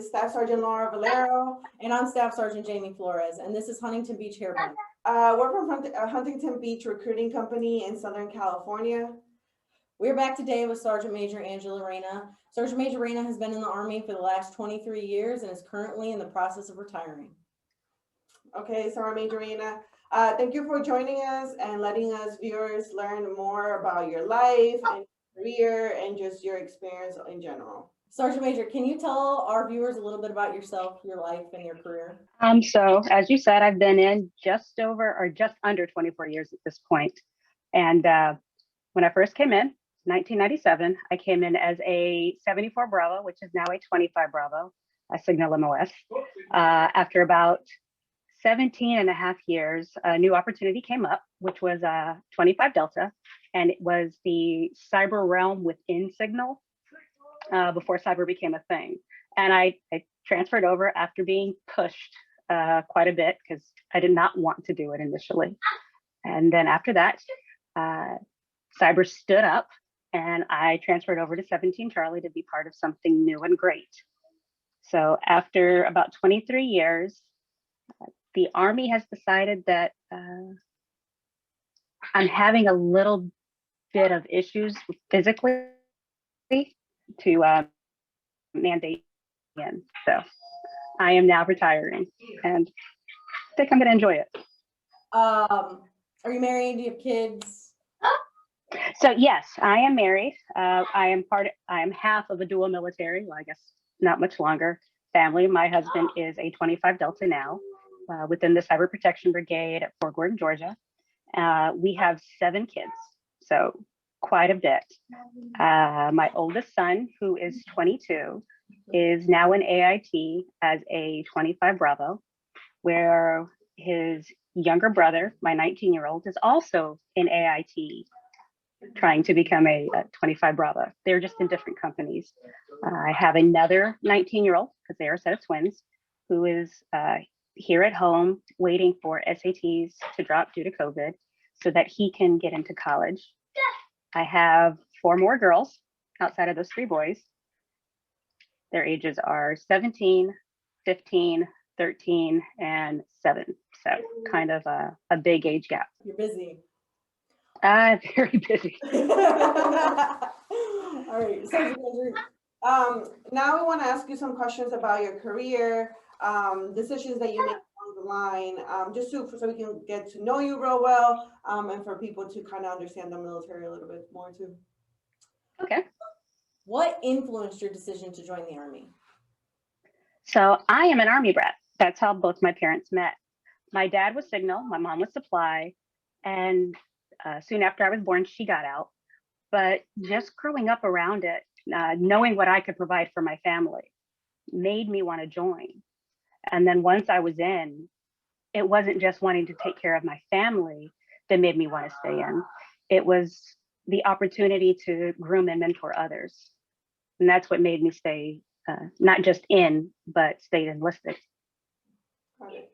is Staff Sergeant Laura Valero. And I'm Staff Sergeant Jamie Flores, and this is Huntington Beach Hair Bun. We're from Huntington Beach Recruiting Company in Southern California. We're back today with Sergeant Major Angela Reyna. Sergeant Major Reyna has been in the Army for the last 23 years and is currently in the process of retiring. Okay, Sergeant Major Reyna, thank you for joining us and letting us viewers learn more about your life and career and just your experience in general. Sergeant Major, can you tell our viewers a little bit about yourself, your life, and your career? So as you said, I've been in just under 24 years at this point. And when I first came in, 1997, I came in as a 74 Bravo, which is now a 25 Bravo, a Signal MOS. After about 17 and a half years, a new opportunity came up, which was 25 Delta, and it was the cyber realm within Signal. Before cyber became a thing. And I transferred over after being pushed quite a bit because I did not want to do it initially. And then after that, cyber stood up and I transferred over to 17 Charlie to be part of something new and great. So after about 23 years, the Army has decided that I'm having a little bit of issues physically to mandate in. So I am now retiring and I think I'm going to enjoy it. Are you married? Do you have kids? So yes, I am married. I am half of a dual military, well, I guess not much longer, family. My husband is a 25 Delta now within the Cyber Protection Brigade at Fort Gordon, Georgia. We have 7 kids. So quite a bit. My oldest son, who is 22, is now in AIT as a 25 Bravo, where his younger brother, my 19-year-old, is also in AIT, trying to become a 25 Bravo. They're just in different companies. I have another 19-year-old, because they are a set of twins, who is here at home waiting for SATs to drop due to COVID so that he can get into college. I have 4 more girls outside of those 3 boys. Their ages are 17, 15, 13, and 7. So kind of a big age gap. You're busy. Very busy. All right, Sergeant Major. Now we want to ask you some questions about your career, decisions that you made along the line, just so we can get to know you real well, and for people to kind of understand the military a little bit more too. Okay. What influenced your decision to join the Army? So I am an Army brat. That's how both my parents met. My dad was Signal, my mom was Supply, and soon after I was born, she got out. But just growing up around it, knowing what I could provide for my family made me want to join. And then once I was in, it wasn't just wanting to take care of my family that made me want to stay in. It was the opportunity to groom and mentor others. And that's what made me stay, not just in, but stay enlisted. Got it.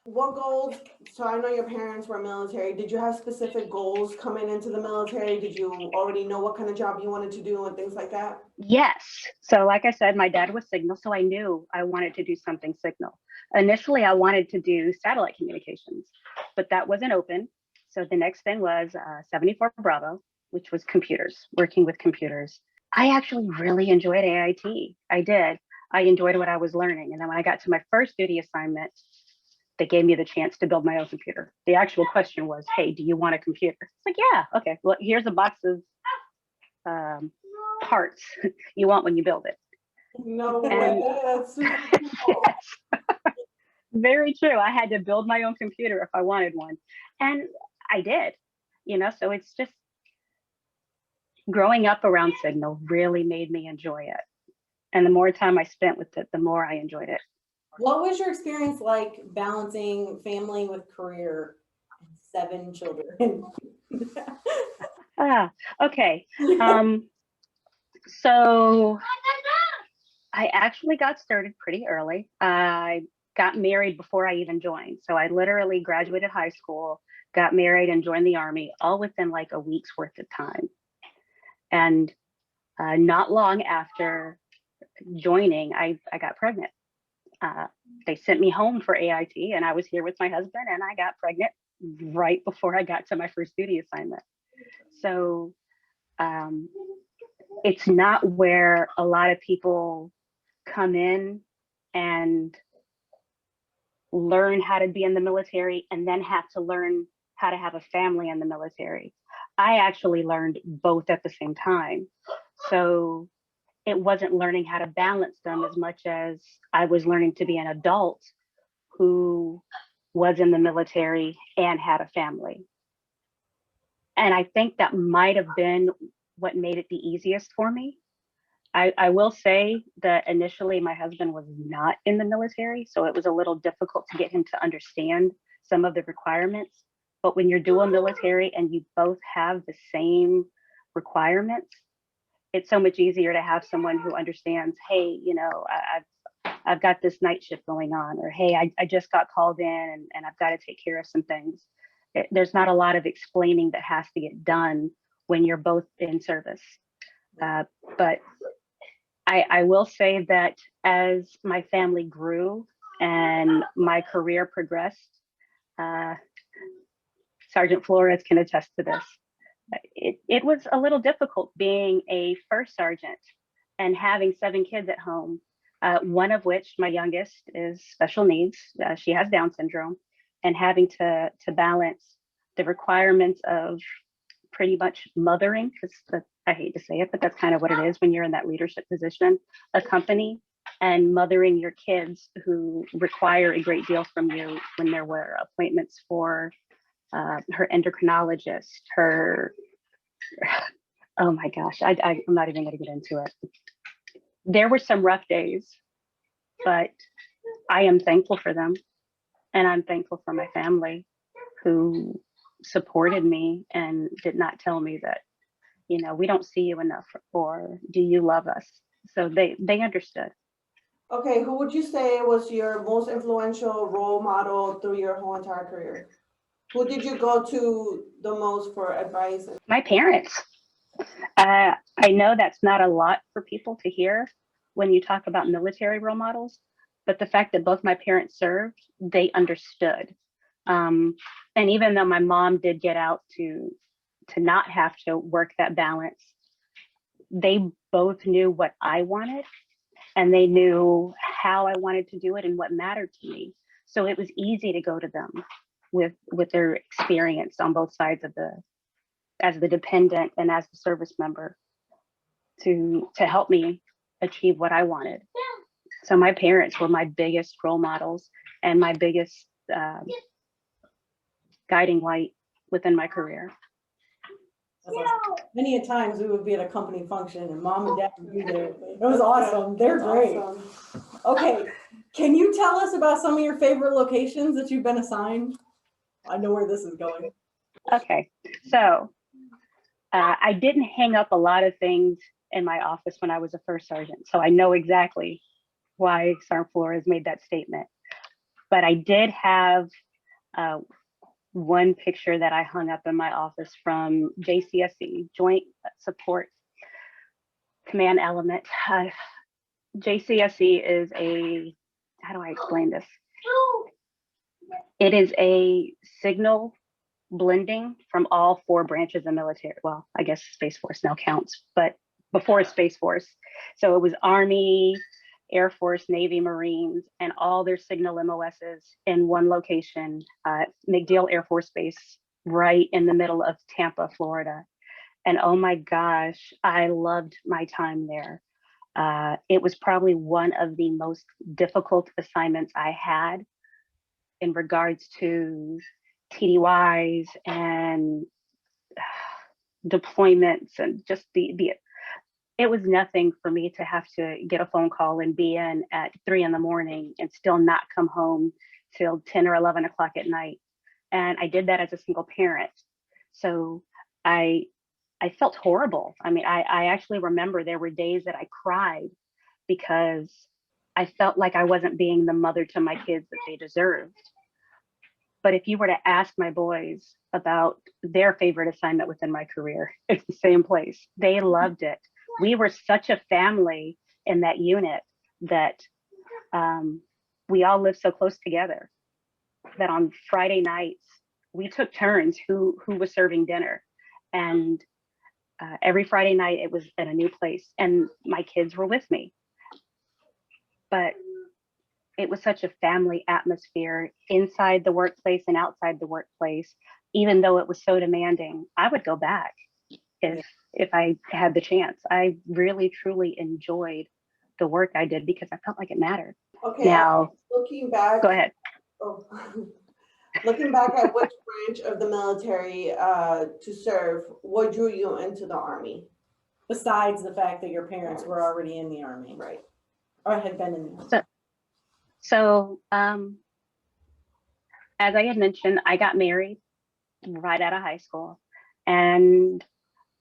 What goals, so I know your parents were military, did you have specific goals coming into the military? Did you already know what kind of job you wanted to do and things like that? Yes. So like I said, my dad was Signal, so I knew I wanted to do something Signal. Initially, I wanted to do satellite communications, but that wasn't open. So the next thing was 74 Bravo, which was computers, working with computers. I actually really enjoyed AIT. I did. I enjoyed what I was learning. And then when I got to my first duty assignment, they gave me the chance to build my own computer. The actual question was, hey, do you want a computer? It's like, yeah, okay, well, here's a box of parts you want when you build it. No way, that's super cool. Yes. Very true. I had to build my own computer if I wanted one. And I did, so it's just growing up around Signal really made me enjoy it. And the more time I spent with it, the more I enjoyed it. What was your experience like balancing family with career and 7 children? Okay. So I actually got started pretty early. I got married before I even joined. So I literally graduated high school, got married and joined the Army all within like a week's worth of time. And not long after joining, I got pregnant. They sent me home for AIT, and I was here with my husband, and I got pregnant right before I got to my first duty assignment. So it's not where a lot of people come in and learn how to be in the military and then have to learn how to have a family in the military. I actually learned both at the same time. So it wasn't learning how to balance them as much as I was learning to be an adult who was in the military and had a family. And I think that might have been what made it the easiest for me. I will say that initially my husband was not in the military, so it was a little difficult to get him to understand some of the requirements. But when you're dual military and you both have the same requirements, it's so much easier to have someone who understands, hey, you know, I've got this night shift going on, or hey, I just got called in and I've got to take care of some things. There's not a lot of explaining that has to get done when you're both in service. But I will say that as my family grew and my career progressed, Sergeant Flores can attest to this. It was a little difficult being a first sergeant and having 7 kids at home, one of which, my youngest, is special needs. She has Down syndrome, and having to balance the requirements of pretty much mothering, because I hate to say it, but that's kind of what it is when you're in that leadership position, a company, and mothering your kids who require a great deal from you when there were appointments for her endocrinologist, her, oh my gosh, I'm not even gonna get into it. There were some rough days, but I am thankful for them. And I'm thankful for my family who supported me and did not tell me that, you know, we don't see you enough, or do you love us? So they understood. Okay, who would you say was your most influential role model through your whole entire career? Who did you go to the most for advice? My parents. I know that's not a lot for people to hear when you talk about military role models, but the fact that both my parents served, they understood. And even though my mom did get out to not have to work that balance, they both knew what I wanted, and they knew how I wanted to do it and what mattered to me. So it was easy to go to them with their experience on both sides of as the dependent and as the service member to help me achieve what I wanted. So my parents were my biggest role models and my biggest guiding light within my career. Awesome. Many a times we would be at a company function and mom and dad would be there. It was awesome. They're great. Awesome. Okay, can you tell us about some of your favorite locations that you've been assigned? I know where this is going. Okay, so I didn't hang up a lot of things in my office when I was a first sergeant, so I know exactly why Sergeant Flores made that statement. But I did have one picture that I hung up in my office from JCSE, Joint Support Command Element. JCSE is a, how do I explain this? It is a signal blending from all 4 branches of military. Well, I guess Space Force now counts, but before Space Force. So it was Army, Air Force, Navy, Marines, and all their signal MOSs in one location, MacDill Air Force Base, right in the middle of Tampa, Florida. And oh my gosh, I loved my time there. It was probably one of the most difficult assignments I had in regards to TDYs and deployments, and just it was nothing for me to have to get a phone call and be in at 3 in the morning and still not come home till 10 or 11 o'clock at night. And I did that as a single parent. So I felt horrible. I mean, I actually remember there were days that I cried because I felt like I wasn't being the mother to my kids that they deserved. But if you were to ask my boys about their favorite assignment within my career, it's the same place. They loved it. We were such a family in that unit that we all lived so close together that on Friday nights, we took turns who was serving dinner. And every Friday night it was at a new place and my kids were with me. But it was such a family atmosphere inside the workplace and outside the workplace. Even though it was so demanding, I would go back if I had the chance. I really, truly enjoyed the work I did because I felt like it mattered. Okay. Now, looking back. go ahead. Oh, looking back at which branch of the military to serve, what drew you into the Army? Besides the fact that your parents were already in the Army. Right. Or had been in the Army. So, as I had mentioned, I got married right out of high school. And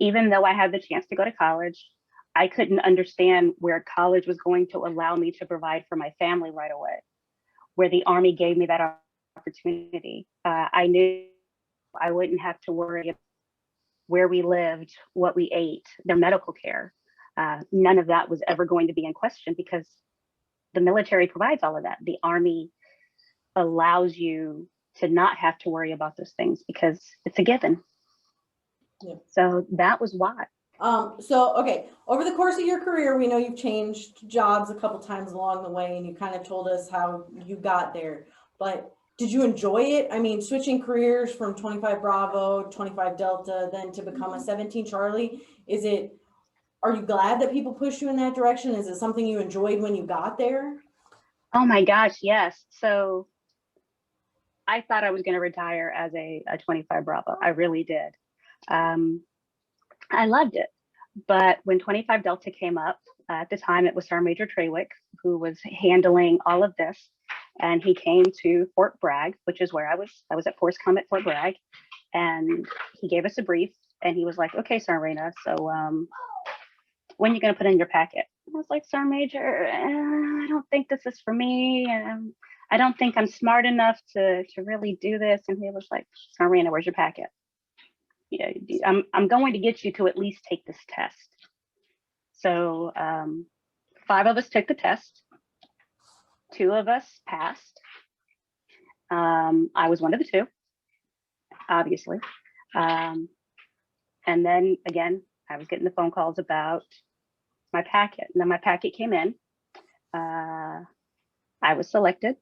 even though I had the chance to go to college, I couldn't understand where college was going to allow me to provide for my family right away, where the Army gave me that opportunity. I knew I wouldn't have to worry about where we lived, what we ate, their medical care. None of that was ever going to be in question because the military provides all of that. The Army allows you to not have to worry about those things because it's a given. Yeah. So that was why. Okay, over the course of your career, we know you've changed jobs a couple times along the way, and you kind of told us how you got there. But did you enjoy it? I mean, switching careers from 25 Bravo, 25 Delta, then to become a 17 Charlie, are you glad that people pushed you in that direction? Is it something you enjoyed when you got there? Oh my gosh, yes. So I thought I was going to retire as a 25 Bravo. I really did. I loved it. But when 25 Delta came up, at the time it was Sergeant Major Treywick who was handling all of this. And he came to Fort Bragg, which is where I was at Force Com at Fort Bragg. And he gave us a brief and he was like, okay, Sergeant Reyna, so when are you going to put in your packet? I was like, Sergeant Major, I don't think this is for me. I don't think I'm smart enough to really do this. And he was like, Sergeant Reyna, where's your packet? Yeah, I'm going to get you to at least take this test. So 5 of us took the test. 2 of us passed. I was one of the 2, obviously. And then again, I was getting the phone calls about my packet. And then my packet came in. I was selected.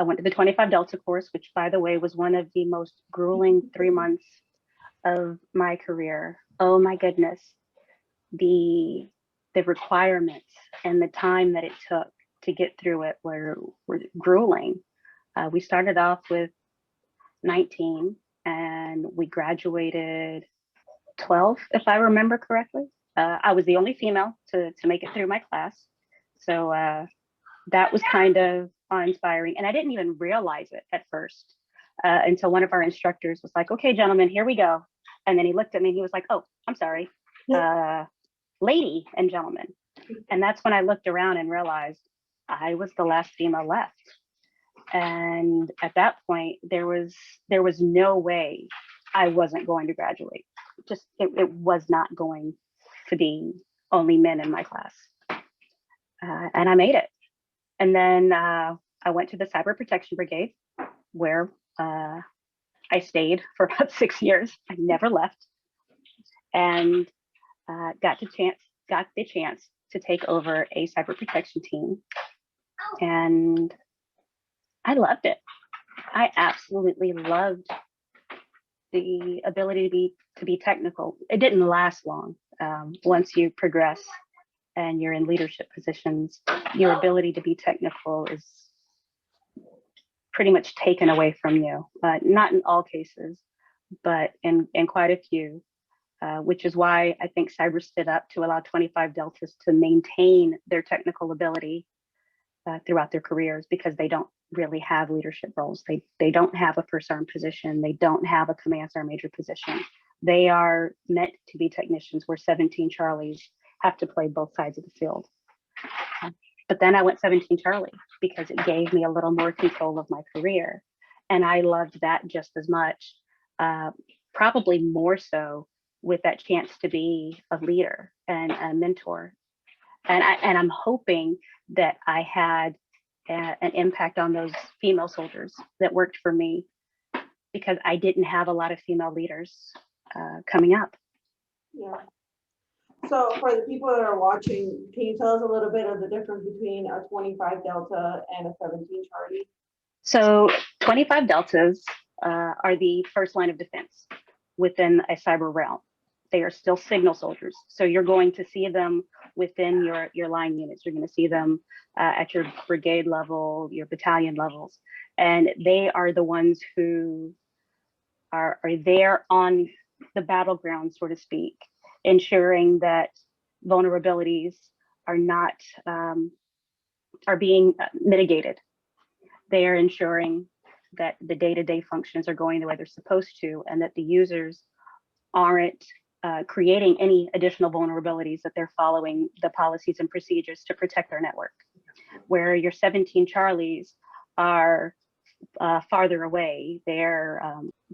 I went to the 25 Delta course, which by the way, was one of the most grueling 3 months of my career. Oh my goodness. The requirements and the time that it took to get through it were grueling. We started off with 19 and we graduated 12, if I remember correctly. I was the only female to make it through my class. So that was kind of awe-inspiring. And I didn't even realize it at first until one of our instructors was like, okay, gentlemen, here we go. And then he looked at me and he was like, oh, I'm sorry, lady and gentlemen. And that's when I looked around and realized I was the last female left. And at that point, there was no way I wasn't going to graduate. Just, it was not going to be only men in my class. And I made it. And then I went to the Cyber Protection Brigade, where I stayed for about 6 years. I never left, and got the chance to take over a cyber protection team, and I loved it. I absolutely loved the ability to be technical. It didn't last long. Once you progress and you're in leadership positions, your ability to be technical is pretty much taken away from you. Not in all cases, but in quite a few, which is why I think cyber stood up to allow 25 Deltas to maintain their technical ability throughout their careers, because they don't really have leadership roles. They don't have a first sergeant position. They don't have a command sergeant major position. They are meant to be technicians, where 17 Charlies have to play both sides of the field. But then I went 17 Charlie because it gave me a little more control of my career. And I loved that just as much, probably more so with that chance to be a leader and a mentor. And I'm hoping that I had an impact on those female soldiers that worked for me, because I didn't have a lot of female leaders coming up. Yeah. So for the people that are watching, can you tell us a little bit of the difference between a 25 Delta and a 17 Charlie? So 25 Deltas are the first line of defense within a cyber realm. They are still signal soldiers. So you're going to see them within your line units. You're going to see them at your brigade level, your battalion levels. And they are the ones who are there on the battleground, so to speak, ensuring that vulnerabilities are not, are being mitigated. They are ensuring that the day-to-day functions are going the way they're supposed to, and that the users aren't creating any additional vulnerabilities, that they're following the policies and procedures to protect our network. Where your 17 Charlies are farther away, they're,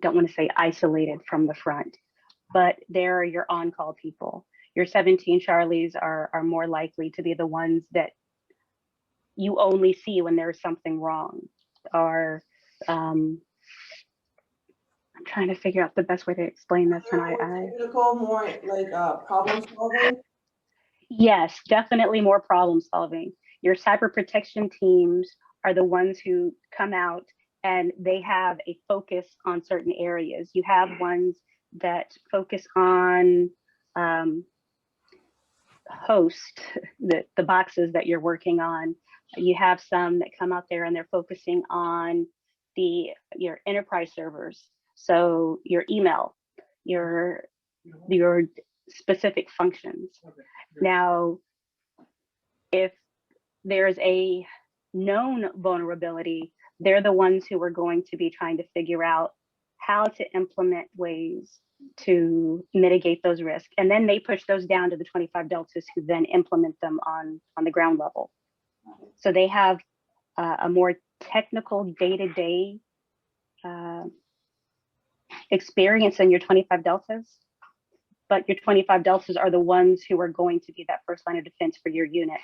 don't want to say isolated from the front, but they're your on-call people. Your 17 Charlies are more likely to be the ones that you only see when there's something wrong, or I'm trying to figure out the best way to explain this. And more like problem solving. Yes, definitely more problem solving. Your cyber protection teams are the ones who come out and they have a focus on certain areas. You have ones that focus on host, the boxes that you're working on. You have some that come out there and they're focusing on your enterprise servers. So your email, your specific functions. Now, if there's a known vulnerability, they're the ones who are going to be trying to figure out how to implement ways to mitigate those risks. And then they push those down to the 25 Deltas, who then implement them on the ground level. So they have a more technical day-to-day experience than your 25 Deltas, but your 25 Deltas are the ones who are going to be that first line of defense for your unit.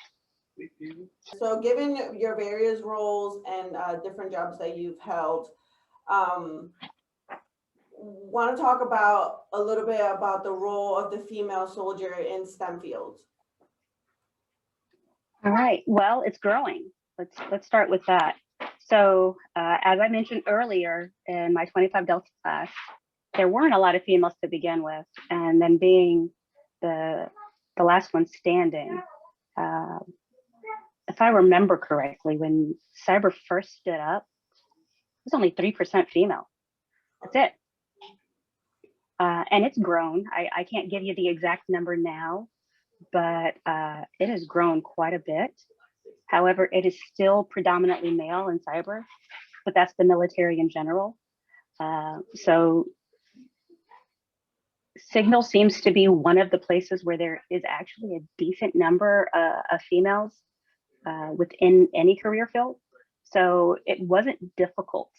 So given your various roles and different jobs that you've held, want to talk about a little bit about the role of the female soldier in STEM fields. All right, well, it's growing. Let's start with that. So as I mentioned earlier, in my 25 Delta class, there weren't a lot of females to begin with, and then being the last one standing, if I remember correctly, when cyber first stood up, it was only 3% female. That's it. And it's grown. I can't give you the exact number now, but it has grown quite a bit. However, it is still predominantly male in cyber, but that's the military in general. So Signal seems to be one of the places where there is actually a decent number of females within any career field. So it wasn't difficult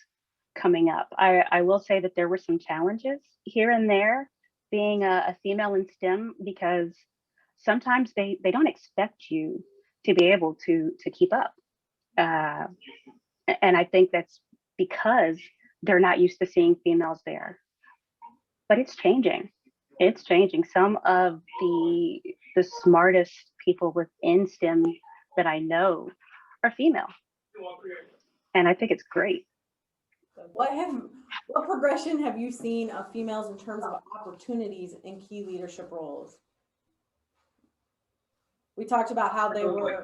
coming up. I will say that there were some challenges here and there being a female in STEM, because sometimes they don't expect you to be able to keep up. And I think that's because they're not used to seeing females there. But it's changing. It's changing. Some of the smartest people within STEM that I know are female. And I think it's great. What progression have you seen of females in terms of opportunities in key leadership roles? We talked about how they were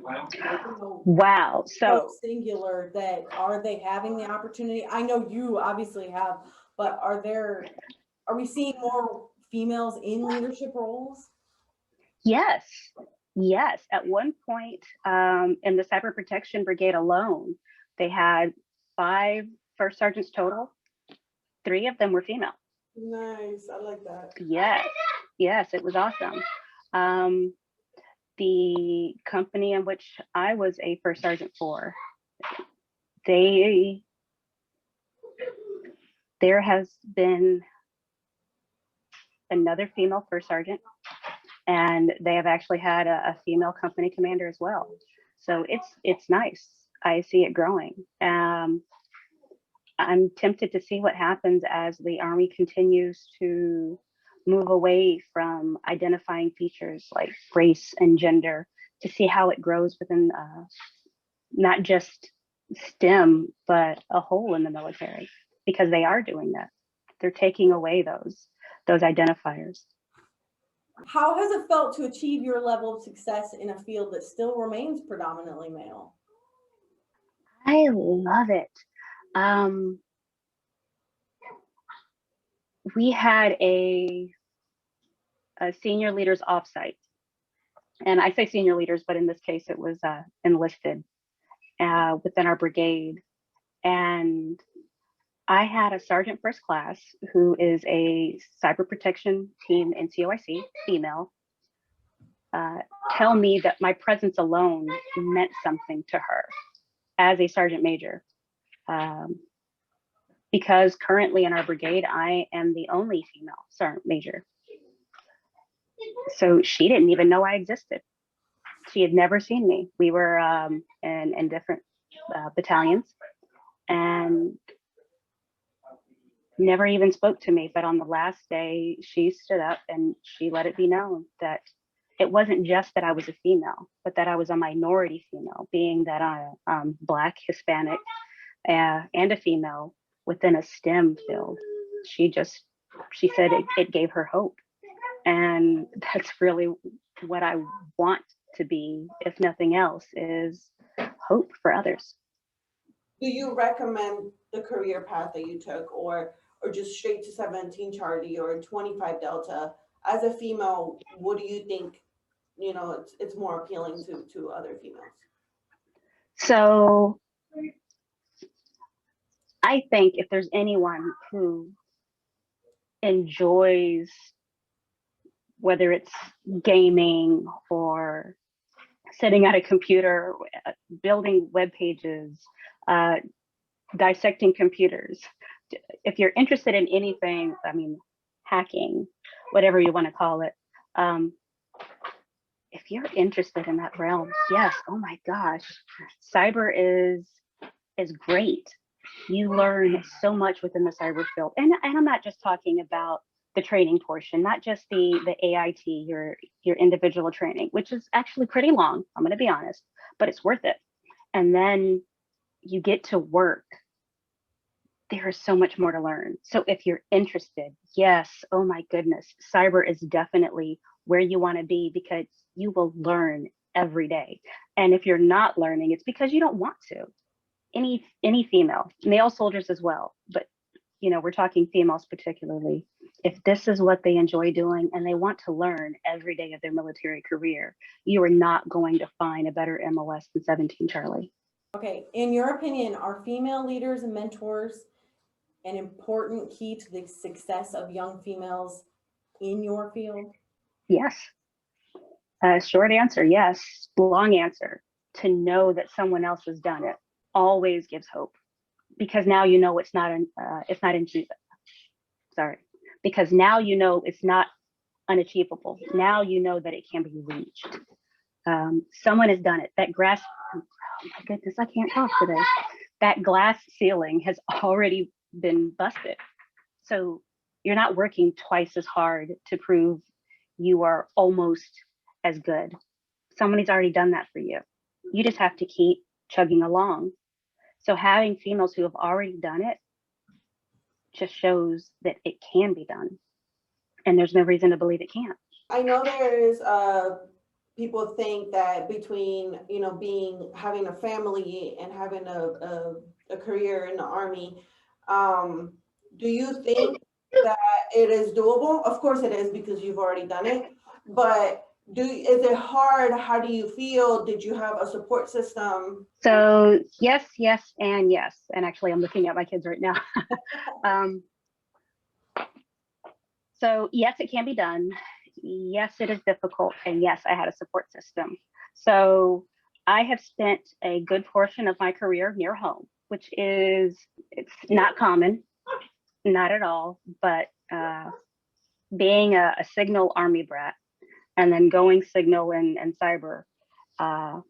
wow, so singular. That are they having the opportunity? I know you obviously have, but are we seeing more females in leadership roles? Yes. At one point in the cyber protection brigade alone, they had 5 first sergeants total. 3 of them were female. Nice, I like that. Yes, it was awesome. The company in which I was a first sergeant for, there has been another female first sergeant, And they have actually had a female company commander as well. So it's nice. I see it growing. I'm tempted to see what happens as the Army continues to move away from identifying features like race and gender, to see how it grows within not just STEM, but a whole in the military, because they are doing that. They're taking away those identifiers. How has it felt to achieve your level of success in a field that still remains predominantly male? I love it. We had a senior leaders offsite, and I say senior leaders, but in this case it was enlisted within our brigade. And I had a sergeant first class who is a cyber protection team in COIC, female, tell me that my presence alone meant something to her as a sergeant major. Because currently in our brigade, I am the only female sergeant major. So she didn't even know I existed. She had never seen me. We were in different battalions, and never even spoke to me. But on the last day, she stood up and she let it be known that it wasn't just that I was a female, but that I was a minority female, being that I'm Black, Hispanic, and a female within a STEM field. She said it gave her hope. And that's really what I want to be, if nothing else, is hope for others. Do you recommend the career path that you took, or just straight to 17 Charlie or 25 Delta? As a female, what do you think, it's more appealing to other females? So I think if there's anyone who enjoys, whether it's gaming or sitting at a computer, building web pages, dissecting computers, if you're interested in anything, hacking, whatever you want to call it, if you're interested in that realm, yes, oh my gosh, cyber is great. You learn so much within the cyber field. And I'm not just talking about the training portion, not just the AIT, your individual training, which is actually pretty long, I'm going to be honest, but it's worth it. And then you get to work. There is so much more to learn. So if you're interested, yes, oh my goodness, cyber is definitely where you want to be, because you will learn every day. And if you're not learning, it's because you don't want to. Any female, male soldiers as well, but we're talking females particularly. If this is what they enjoy doing and they want to learn every day of their military career, you are not going to find a better MOS than 17 Charlie. Okay, in your opinion, are female leaders and mentors an important key to the success of young females in your field? Yes. Short answer, yes. Long answer, to know that someone else has done it always gives hope, because now it's not because now it's not unachievable. Now that it can be reached. Someone has done it. That grass, oh my goodness, I can't talk today. That glass ceiling has already been busted. So you're not working twice as hard to prove you are almost as good. Somebody's already done that for you. You just have to keep chugging along. So having females who have already done it just shows that it can be done. And there's no reason to believe it can't. I know there's people think that between having a family and having a career in the Army, do you think that it is doable? Of course it is, because you've already done it, but is it hard? How do you feel? Did you have a support system? So yes, and yes. And actually I'm looking at my kids right now. So yes, it can be done. Yes, it is difficult. And yes, I had a support system. So I have spent a good portion of my career near home, which it's not common, not at all, but being a signal Army brat, and then going signal and cyber, and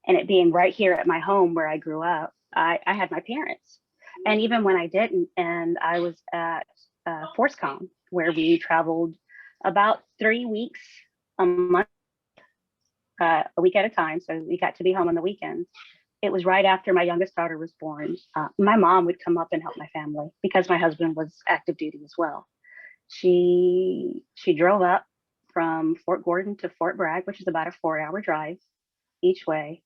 it being right here at my home where I grew up, I had my parents. And even when I didn't, and I was at ForceCom, where we traveled about 3 weeks a month, a week at a time. So we got to be home on the weekends. It was right after my youngest daughter was born. My mom would come up and help my family because my husband was active duty as well. She drove up from Fort Gordon to Fort Bragg, which is about a 4-hour drive each way.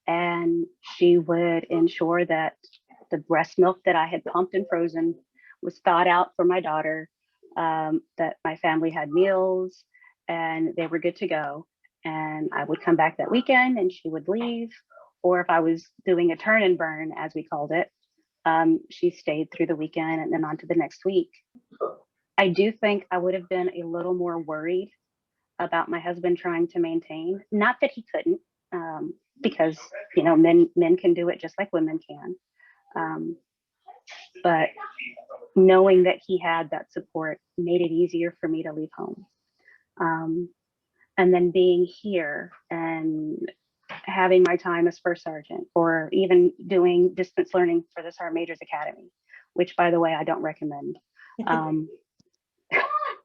And she would ensure that the breast milk that I had pumped and frozen was thawed out for my daughter, that my family had meals and they were good to go. And I would come back that weekend and she would leave. Or if I was doing a turn and burn, as we called it, she stayed through the weekend and then on to the next week. I do think I would have been a little more worried about my husband trying to maintain, not that he couldn't, because, you know, men can do it just like women can. But knowing that he had that support made it easier for me to leave home. And then being here and having my time as first sergeant, or even doing distance learning for the Sergeant Major's Academy, which, by the way, I don't recommend.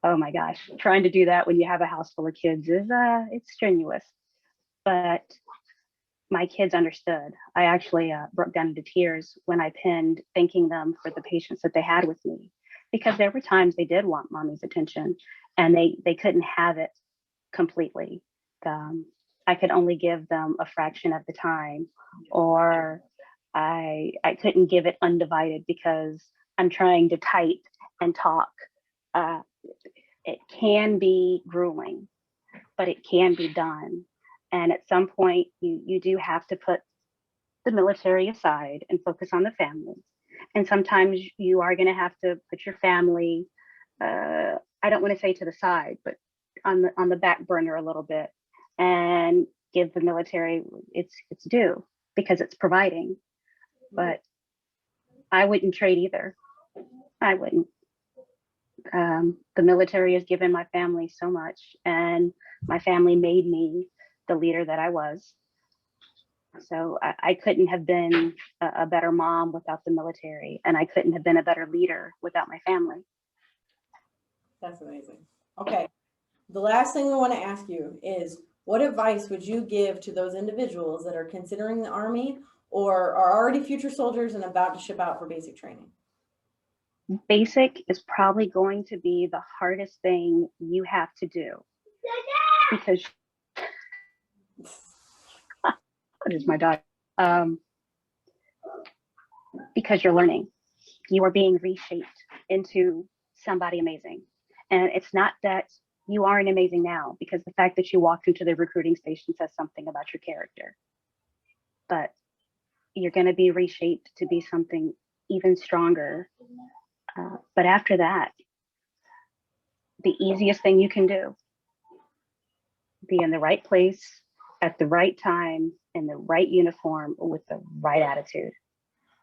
Oh my gosh, trying to do that when you have a house full of kids is it's strenuous. But my kids understood. I actually broke down into tears when I pinned, thanking them for the patience that they had with me, because there were times they did want mommy's attention and they couldn't have it completely. I could only give them a fraction of the time, or I couldn't give it undivided because I'm trying to type and talk. It can be grueling, but it can be done. And at some point, you do have to put the military aside and focus on the family. And sometimes you are going to have to put your family, I don't want to say to the side, but on the back burner a little bit, and give the military its due, because it's providing. But I wouldn't trade either. I wouldn't. The military has given my family so much, and my family made me the leader that I was. So I couldn't have been a better mom without the military, and I couldn't have been a better leader without my family. That's amazing. Okay. The last thing we want to ask you is, what advice would you give to those individuals that are considering the Army or are already future soldiers and about to ship out for basic training? Basic is probably going to be the hardest thing you have to do, because what is my dog? Because you're learning, you are being reshaped into somebody amazing. And it's not that you aren't amazing now, because the fact that you walked into the recruiting station says something about your character. But you're going to be reshaped to be something even stronger. But after that, the easiest thing you can do, be in the right place at the right time, in the right uniform, with the right attitude.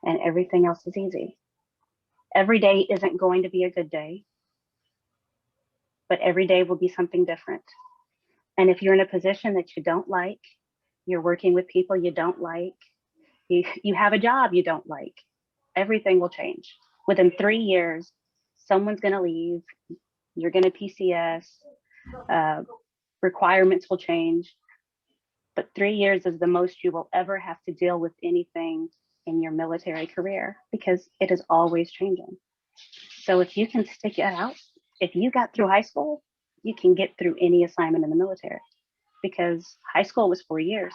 And everything else is easy. Every day isn't going to be a good day, but every day will be something different. And if you're in a position that you don't like, you're working with people you don't like, you have a job you don't like, everything will change. Within 3 years, someone's going to leave, you're going to PCS, requirements will change. But 3 years is the most you will ever have to deal with anything in your military career, because it is always changing. So if you can stick it out, if you got through high school, you can get through any assignment in the military, because high school was 4 years.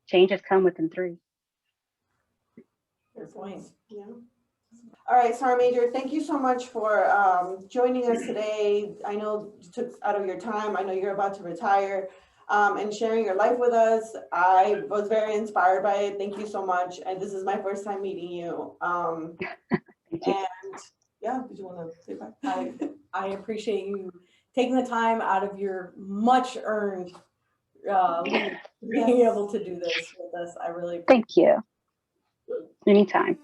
Change has come within 3. Good point. Yeah. All right, Sergeant Major, thank you so much for joining us today. I know you took out of your time. I know you're about to retire, and sharing your life with us. I was very inspired by it. Thank you so much. And this is my first time meeting you. Thank you. And yeah, did you want to say bye? I appreciate you taking the time out of your much earned leave, being able to do this with us. I really appreciate Thank you. Anytime.